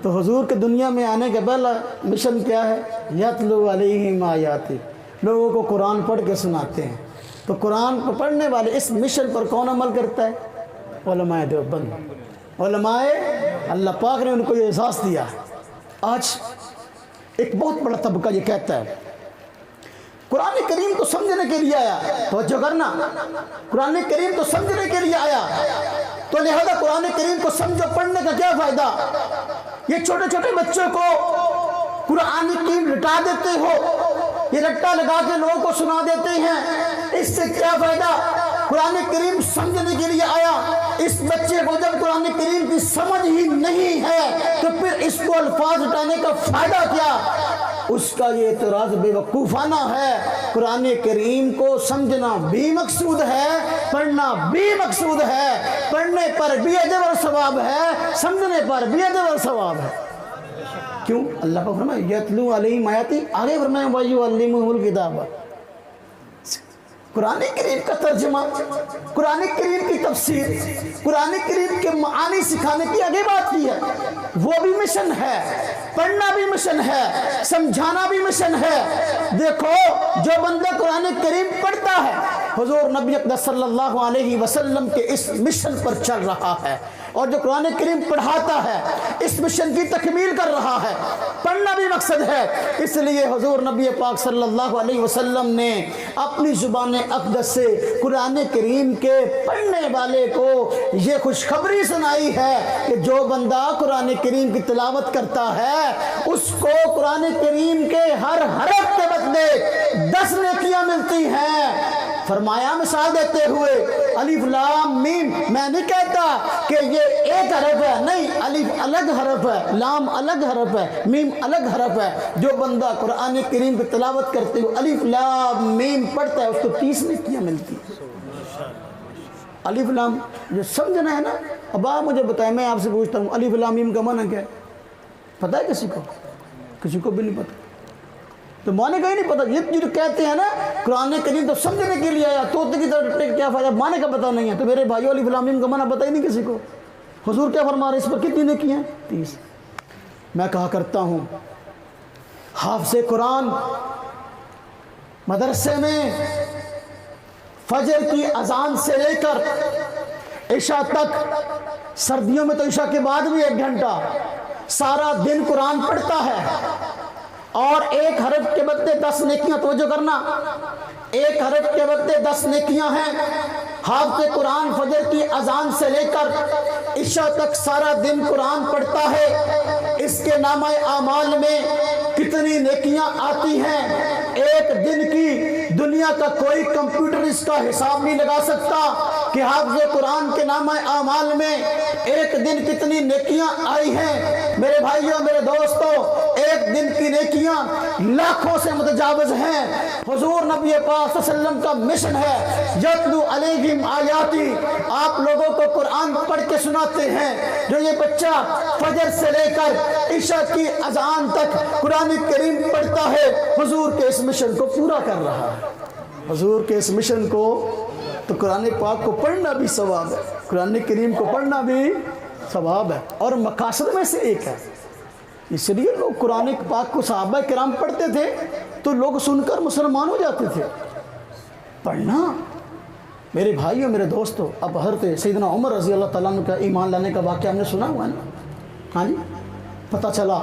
تو حضور کے دنیا میں آنے کا پہلا مشن کیا ہے؟ یتلو علیہم آیاتی، لوگوں کو قرآن پڑھ کے سناتے ہیں۔ تو قرآن کو پڑھنے والے اس مشن پر کون عمل کرتا ہے؟ علماء دیوبند، علماء اللہ پاک نے ان کو یہ احساس دیا ہے۔ آج ایک بہت بڑا طبقہ یہ کہتا ہے قرآن کریم تو سمجھنے کے لیے آیا، توجہ کرنا، قرآن کریم تو سمجھنے کے لیے آیا، تو لہذا قرآن کریم کو سمجھو، پڑھنے کا کیا فائدہ؟ یہ چھوٹے چھوٹے بچوں کو قرآن کریم رٹا دیتے ہو، یہ رٹا لگا کے لوگوں کو سنا دیتے ہیں، اس سے کیا فائدہ؟ قرآن کریم سمجھنے کے لیے آیا، اس بچے کو جب قرآن کریم کی سمجھ ہی نہیں ہے تو پھر اس کو الفاظ رٹانے کا فائدہ کیا؟ اس کا یہ اعتراض بے وقوفانہ ہے۔ قرآن کریم کو سمجھنا بھی مقصود ہے، پڑھنا بھی مقصود ہے، پڑھنے پر بھی اجر اور ثواب ہے، سمجھنے پر بھی اجر اور ثواب ہے۔ کیوں؟ اللہ کا فرمایا یتلو علیہم آیاتی، آگے فرمایا وَیُعَلِّمُهُمُ الْکِتَابَ۔ قرآن کریم کا ترجمہ، قرآن کریم کی تفسیر، قرآن کریم کے معانی سکھانے کی آگے بات کی ہے، وہ بھی مشن ہے، پڑھنا بھی مشن ہے، سمجھانا بھی مشن ہے۔ دیکھو جو بندہ قرآن کریم پڑھتا ہے، حضور نبی اقدس صلی اللہ علیہ وسلم کے اس مشن پر چل رہا ہے، اور جو قرآن کریم پڑھاتا ہے اس مشن کی تکمیل کر رہا ہے، پڑھنا بھی مقصد ہے۔ اس لیے حضور نبی پاک صلی اللہ علیہ وسلم نے اپنی زبان اقدس سے قرآن کریم کے پڑھنے والے کو یہ خوشخبری سنائی ہے کہ جو بندہ قرآن کریم کی تلاوت کرتا ہے اس کو قرآن کریم کے ہر حرف کے بدلے 10 نیکیاں ملتی ہیں۔ فرمایا مثال دیتے ہوئے الف لام میم، میں نہیں کہتا کہ یہ ایک حرف ہے، نہیں، الف الگ حرف ہے، لام الگ حرف ہے، میم الگ حرف ہے۔ جو بندہ قرآن کریم کی تلاوت کرتے ہوئے الف لام میم پڑھتا ہے اس کو 30 نیکیاں ملتی ہیں۔ الف لام جو سمجھنا ہے نا، اب آپ مجھے بتائیں، میں آپ سے پوچھتا ہوں الف لام میم کا معنی کیا ہے؟ پتہ ہے کسی کو؟ کسی کو بھی نہیں پتہ، تو معنی کا ہی نہیں پتہ۔ یہ جو کہتے ہیں نا قرآن کریم تو سمجھنے کے لیے آیا، طوطے کی طرح کیا فائدہ، معنی کا پتہ نہیں ہے، تو میرے بھائیو الف لام میم کا معنی پتہ ہی نہیں کسی کو۔ حضور کیا فرما رہے ہیں، اس پر کتنی نیکیاں ہیں؟ 30۔ میں کہا کرتا ہوں حافظ قرآن مدرسے میں فجر کی اذان سے لے کر عشاء تک، سردیوں میں تو عشاء کے بعد بھی 1 گھنٹہ، سارا دن قرآن پڑھتا ہے، اور ایک حرف کے بدلے 10 نیکیاں، توجہ کرنا، ایک حرف کے بدلے 10 نیکیاں ہیں۔ حافظ قرآن فجر کی اذان سے لے کر عشاء تک سارا دن قرآن پڑھتا ہے، اس کے نامہ اعمال میں کتنی نیکیاں آتی ہیں، ایک دن کی دنیا کا کوئی کمپیوٹر اس کا حساب نہیں لگا سکتا کہ حافظ قرآن کے نامہ اعمال میں ایک دن کتنی نیکیاں آئی ہیں۔ میرے بھائیوں، میرے دوستوں، ایک دن کی نیکیاں لاکھوں سے متجاوز ہیں۔ حضور نبی پاک صلی اللہ علیہ وسلم کا مشن ہے یتلو علیہم آیاتی، آپ لوگوں کو قرآن پڑھ کے سناتے ہیں۔ جو یہ بچہ فجر سے لے کر عشاء کی اذان تک قرآن کریم پڑھتا ہے، حضور کے اس مشن کو پورا کر رہا ہے۔ حضور کے اس مشن کو، تو قرآن پاک کو پڑھنا بھی ثواب ہے، قرآن کریم کو پڑھنا بھی ثواب ہے، اور مقاصد میں سے ایک ہے۔ اس لیے لوگ قرآن پاک کو صحابہ کرام پڑھتے تھے تو لوگ سن کر مسلمان ہو جاتے تھے۔ پڑھنا، میرے بھائیوں، میرے دوستوں، اب حضرت سیدنا عمر رضی اللہ تعالیٰ عنہ کا ایمان لانے کا واقعہ ہم نے سنا ہوا ہے نا، ہاں جی، پتہ چلا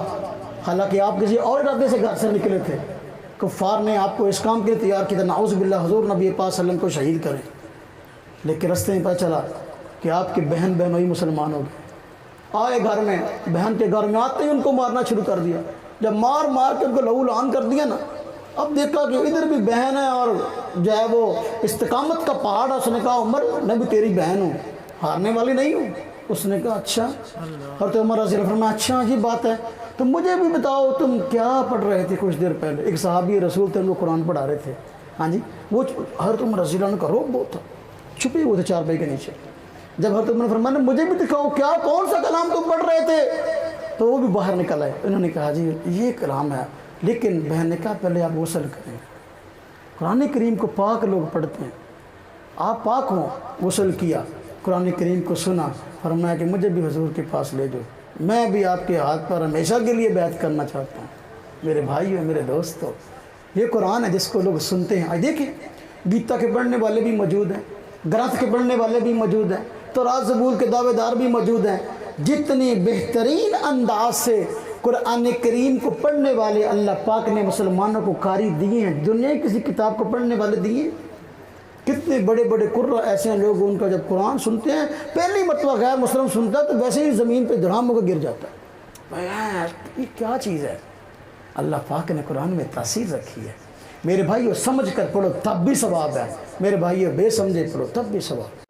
حالانکہ آپ کسی اور ارادے سے گھر سے نکلے تھے، کفار نے آپ کو اس کام کے لیے تیار کیا تھا، نعوذ باللہ حضور نبی پاک صلی اللہ علیہ وسلم کو شہید کریں، لیکن رستے میں پتہ چلا کہ آپ کی بہن بہنوئی مسلمان ہو گئے۔ آئے گھر میں، بہن کے گھر میں آتے ہی ان کو مارنا شروع کر دیا۔ جب مار مار کے ان کو لہو لہان کر دیا نا، اب دیکھا کہ ادھر بھی بہن ہے اور جو ہے وہ استقامت کا پہاڑ ہے۔ اس نے کہا عمر میں بھی تیری بہن ہوں، ہارنے والی نہیں ہوں۔ اس نے کہا اچھا، اور تو عمر رضی اللہ عنہ فرمایا اچھا عجیب بات ہے، تو مجھے بھی بتاؤ تم کیا پڑھ رہے تھے کچھ دیر پہلے؟ ایک صحابی رسول تھے، ان کو قرآن پڑھا رہے تھے، ہاں جی، وہ حضرت عمر رضی اللہ عنہ کا روب بہت تھا، چھپے ہوئے تھے چارپائی کے نیچے۔ جب حضرت عمر نے فرمایا مجھے بھی دکھاؤ کیا کون سا کلام تم پڑھ رہے تھے، تو وہ بھی باہر نکل آئے۔ انہوں نے کہا جی یہ کلام ہے، لیکن بہن نے کہا پہلے آپ غسل کریں۔ قرآن کریم کو پاک لوگ پڑھتے ہیں، آپ پاک ہوں، غسل کیا، قرآن کریم کو سنا، فرمایا کہ مجھے بھی حضور کے پاس لے جاؤ۔ میں بھی آپ کے ہاتھ پر ہمیشہ کے لیے بیعت کرنا چاہتا ہوں۔ میرے بھائیو، میرے دوستو، یہ قرآن ہے جس کو لوگ سنتے ہیں۔ آج دیکھیں، گیتا کے پڑھنے والے بھی موجود ہیں، گرنتھ کے پڑھنے والے بھی موجود ہیں، تورات زبور کے دعوے دار بھی موجود ہیں۔ جتنی بہترین انداز سے قرآن کریم کو پڑھنے والے اللہ پاک نے مسلمانوں کو قاری دیے ہیں، دنیا کی کسی کتاب کو پڑھنے والے دیے ہیں۔ کتنے بڑے بڑے قرہ ایسے ہیں لوگ، ان کا جب قرآن سنتے ہیں، پہلی مرتبہ غیر مسلم سنتا ہے تو ویسے ہی زمین پہ دھڑام ہو کے گر جاتا ہے۔ یہ کیا چیز ہے؟ اللہ پاک نے قرآن میں تاثیر رکھی ہے۔ میرے بھائیو، سمجھ کر پڑھو تب بھی ثواب ہے، میرے بھائیو بے سمجھے پڑھو تب بھی ثواب ہے۔